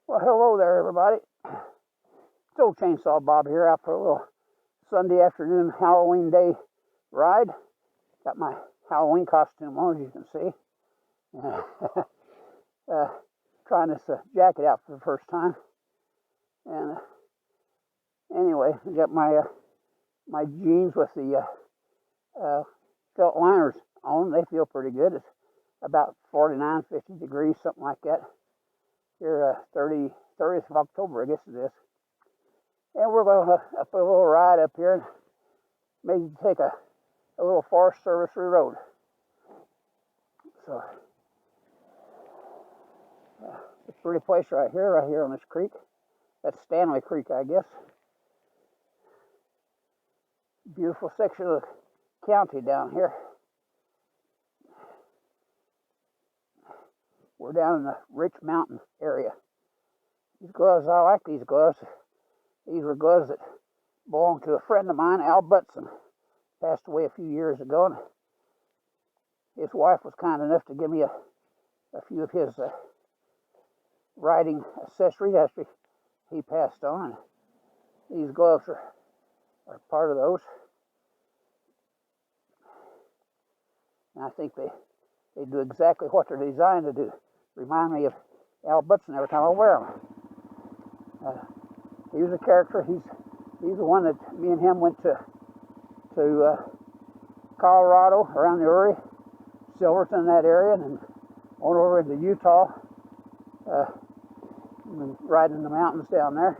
Well, hello there, everybody. It's old Chainsawbob here out for a little Sunday afternoon Halloween day ride. Got my Halloween costume on, as you can see. Trying this jacket out for the first time. And anyway, I got my jeans with the felt liners on. They feel pretty good. It's about 49, 50 degrees, something like that. Here, 30th of October, I guess it is. And we're going up a little ride up here and maybe take a little Forest Service road. So, it's a pretty place right here on this creek. That's Stanley Creek, I guess. Beautiful section of the county down here. We're down in the Rich Mountain area. These gloves, I like these gloves. These were gloves that belonged to a friend of mine, Al Butson. Passed away a few years ago, and his wife was kind enough to give me a few of his riding accessories after he passed on. And these gloves are part of those. And I think they do exactly what they're designed to do. Remind me of Al Butson every time I wear them. He was a character. He's the one that me and him went to Colorado, around the Uri, Silverton, that area, and then on over into Utah, riding in the mountains down there.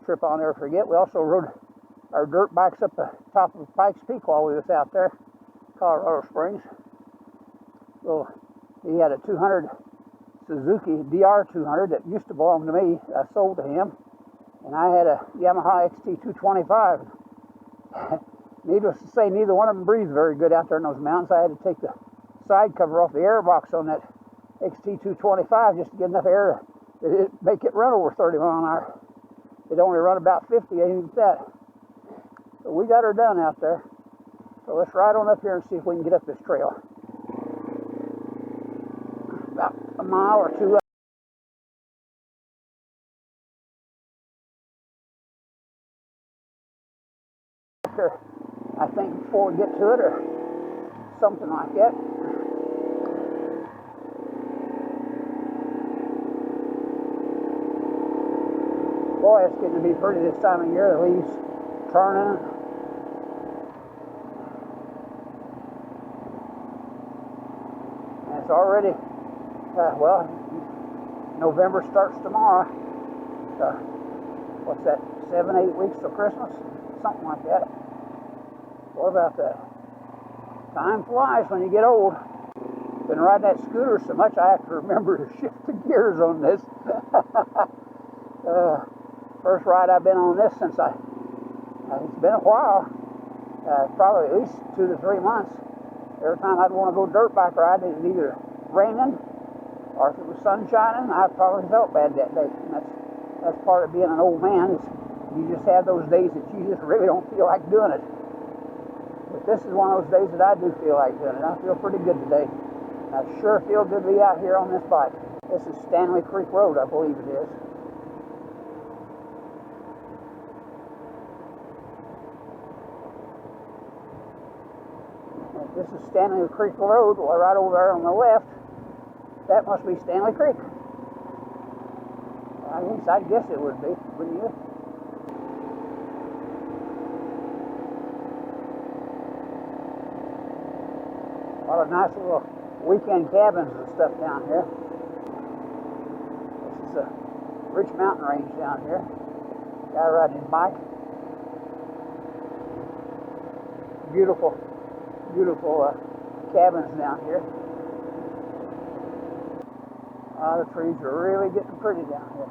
Trip I'll never forget. We also rode our dirt bikes up the top of Pikes Peak while we was out there, Colorado Springs. Well, he had a 200 Suzuki DR 200 that used to belong to me. I sold to him, and I had a Yamaha XT 225. Needless to say, neither one of them breathed very good out there in those mountains. I had to take the side cover off the air box on that XT 225 just to get enough air to make it run over 30 miles an hour. It only run about 50, ain't that. But we got her done out there. So let's ride on up here and see if we can get up this trail. About a mile or two up. There, I think, before we get to it, or something like that. Boy, it's getting to be pretty this time of year. The leaves turning. And it's already, well, November starts tomorrow. What's that, 7-8 weeks till Christmas? Something like that. What about that? Time flies when you get old. Been riding that scooter so much I have to remember to shift the gears on this. First ride I've been on this since it's been a while. Probably at least 2 to 3 months. Every time I'd want to go dirt bike riding, it was either raining or if it was sun shining, I probably felt bad that day. And that's part of being an old man. You just have those days that you just really don't feel like doing it. But this is one of those days that I do feel like doing it. I feel pretty good today. I sure feel good to be out here on this bike. This is Stanley Creek Road, I believe it is. And this is Stanley Creek Road, right over there on the left. That must be Stanley Creek. At least I guess it would be, wouldn't you? A lot of nice little weekend cabins and stuff down here. This is a Rich Mountain range down here. Guy riding his bike. Beautiful, beautiful cabins down here. The trees are really getting pretty down here.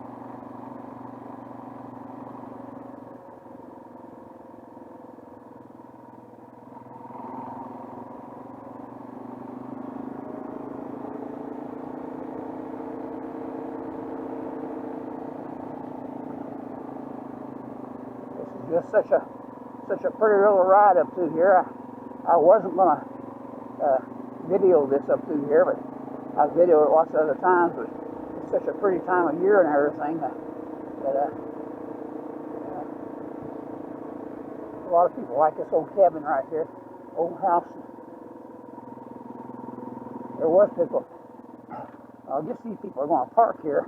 Just such a pretty little ride up through here. I wasn't gonna video this up through here, but I've videoed it lots of other times. But it's such a pretty time of year and everything. A lot of people like this old cabin right here, old house. There was people. I guess these people are going to park here.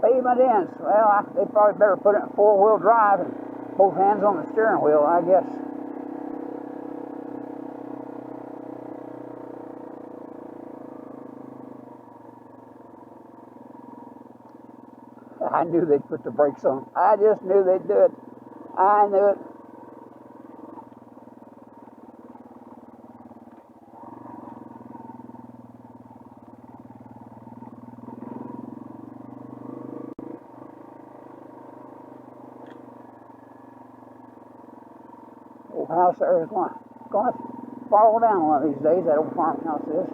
Pavement ends. Well, they probably better put it in four-wheel drive and both hands on the steering wheel, I guess. I knew they'd put the brakes on. I just knew they'd do it. I knew it. Old house there is going to fall down one of these days. That old farmhouse is.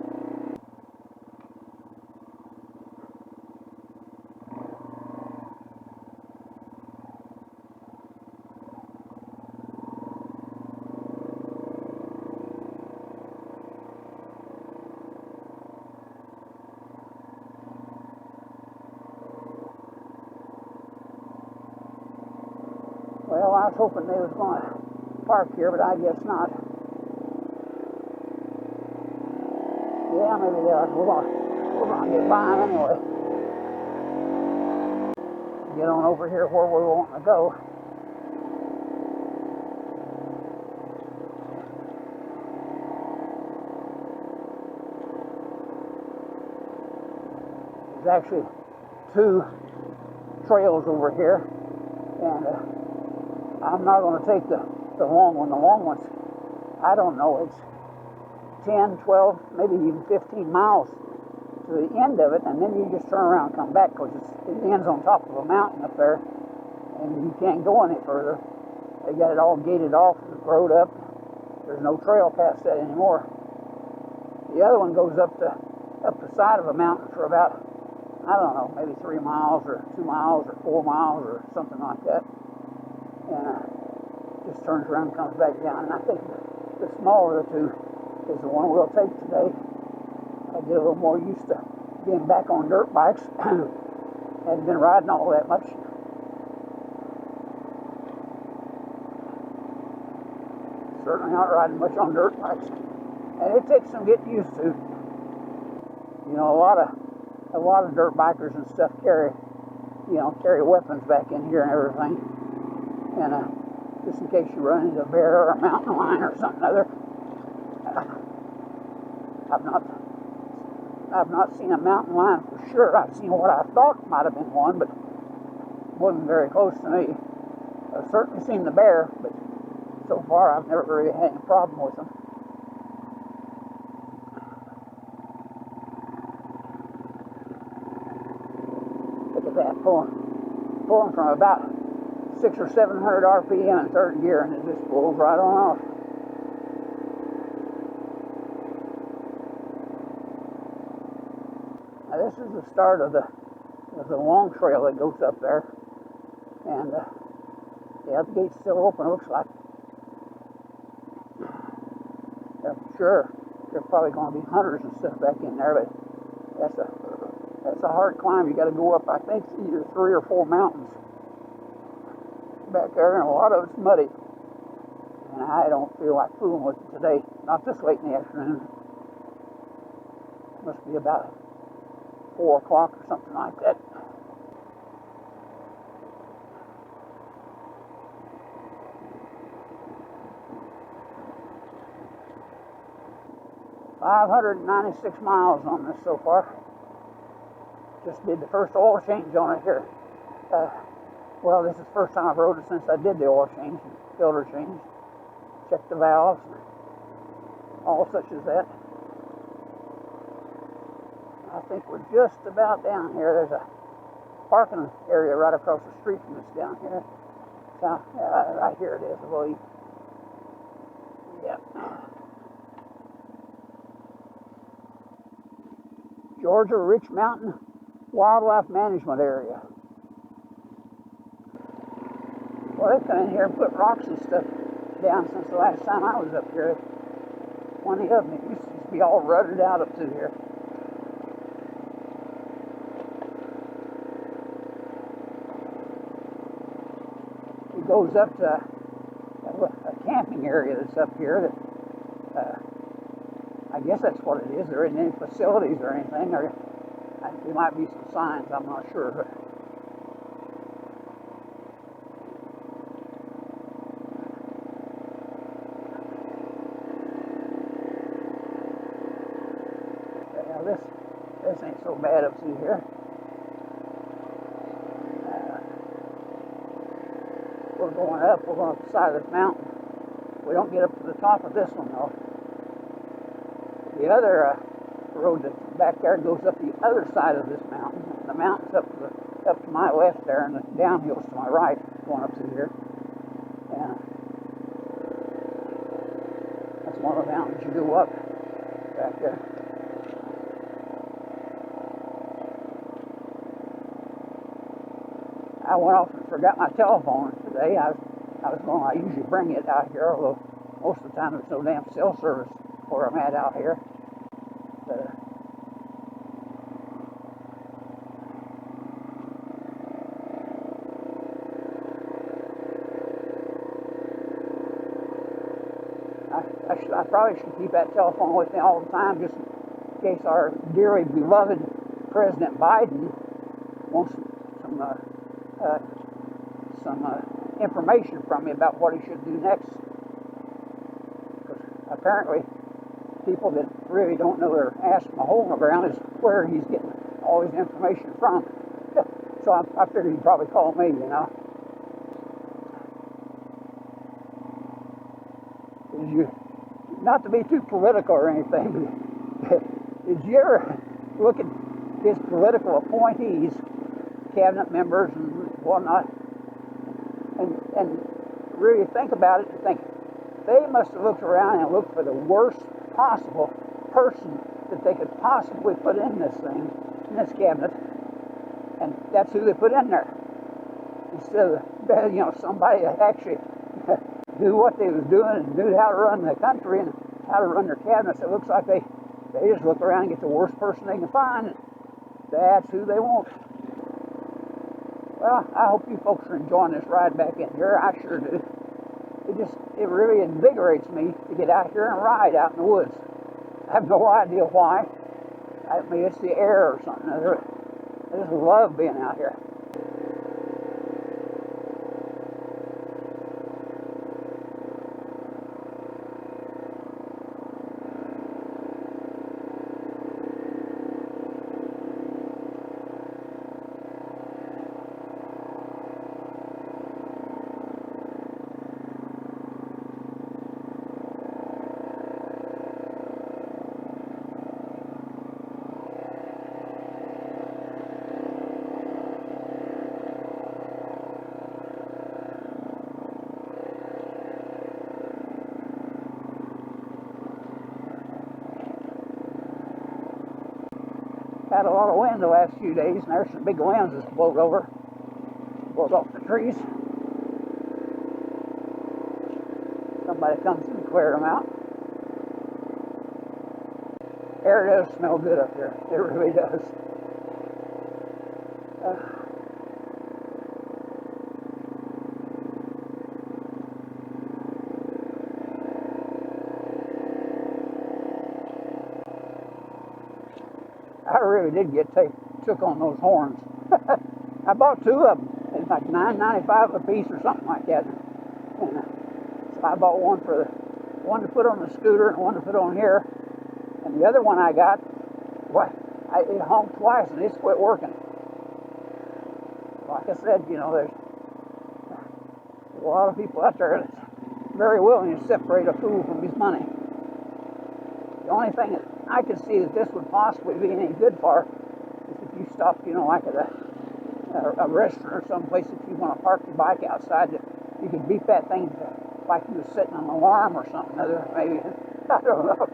Well, I was hoping they was going to park here, but I guess not. Yeah, maybe they are. We're going to get by them anyway. Get on over here where we want to go. There's actually two trails over here, and I'm not going to take the long one. The long one's, I don't know, it's 10, 12, maybe even 15 miles to the end of it, and then you just turn around and come back, because it ends on top of a mountain up there, and you can't go any further. They got it all gated off, road up. There's no trail past that anymore. The other one goes up the side of a mountain for about, I don't know, maybe 3 miles or 2 miles or 4 miles or something like that. And just turns around and comes back down. And I think the smaller of the two is the one we'll take today. I get a little more used to being back on dirt bikes. Hadn't been riding all that much. Certainly not riding much on dirt bikes. And it takes some getting used to. You know, a lot of dirt bikers and stuff carry weapons back in here and everything. And just in case you run into a bear or a mountain lion or something other. I've not seen a mountain lion for sure. I've seen what I thought might have been one, but wasn't very close to me. I've certainly seen the bear, but so far I've never really had any problem with them. Look at that, pulling from about 600 or 700 RPM in third gear, and it just pulls right on off. Now this is the start of the long trail that goes up there, and yeah, the gate's still open. It looks like. I'm sure there's probably going to be hunters and stuff back in there, but that's a hard climb. You got to go up, I think, either 3 or 4 mountains back there, and a lot of it's muddy. And I don't feel like fooling with it today. Not this late in the afternoon. Must be about 4 o'clock or something like that. $596 miles on this so far. Just did the first oil change on it here. Well, this is the first time I've rode it since I did the oil change, filter change. Checked the valves, all such as that. I think we're just about down here. There's a parking area right across the street from us down here. So, right here it is, I believe. Yep. Georgia Rich Mountain Wildlife Management Area. Well, they come in here and put rocks and stuff down since the last time I was up here. Plenty of them. It used to be all rutted out up through here. It goes up to a camping area that's up here. That I guess that's what it is. There isn't any facilities or anything. There might be some signs. I'm not sure. But this ain't so bad up through here. We're going up. We're going up the side of this mountain. We don't get up to the top of this one though. The other road that's back there goes up the other side of this mountain. The mountain's up to my left there, and the downhill's to my right, going up through here. And that's one of the mountains you go up back there. I went off and forgot my telephone today. I usually bring it out here, although most of the time there's no damn cell service where I'm at out here. But, I probably should keep that telephone with me all the time, just in case our dearly beloved President Biden wants some information from me about what he should do next. Because apparently, people that really don't know their ass from a hole in the ground is where he's getting all his information from. So I figured he'd probably call me, you know. Not to be too political or anything, but did you ever look at his political appointees, cabinet members and whatnot, and really think about it and think they must have looked around and looked for the worst possible person that they could possibly put in this thing, in this cabinet, and that's who they put in there. Instead of, you know, somebody that actually knew what they was doing and knew how to run the country and how to run their cabinets. It looks like they just look around and get the worst person they can find, and that's who they want. Well, I hope you folks are enjoying this ride back in here. I sure do. It really invigorates me to get out here and ride out in the woods. I have no idea why. Maybe it's the air or something. I just love being out here. Had a lot of wind the last few days, and there's some big limbs that's blowed off the trees. Somebody comes and cleared them out. Air does smell good up here. It really does. I really did get took on those horns. I bought two of them. It's like $9.95 a piece or something like that. And so I bought one to put on the scooter and one to put on here. And the other one I got, it honked twice and it quit working. Like I said, you know, there's a lot of people out there that's very willing to separate a fool from his money. The only thing that I could see that this would possibly be any good for is if you stopped, you know, like at a restaurant or someplace, if you want to park your bike outside, you could beep that thing like you was setting an alarm or something. Maybe, I don't know.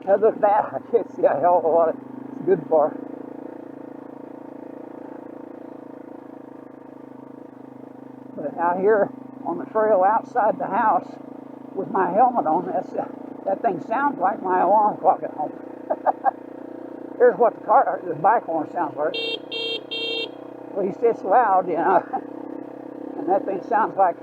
Other than that, I can't see a hell of a lot it's good for. But out here on the trail outside the house with my helmet on. That thing sounds like my alarm clock at home. Here's what the bike horn sounds like. At least it's loud, you know. And that thing sounds like.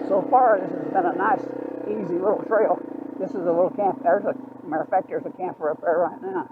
So far, this has been a nice, easy little trail. This is a little camp. Matter of fact, there's a camper up there right now.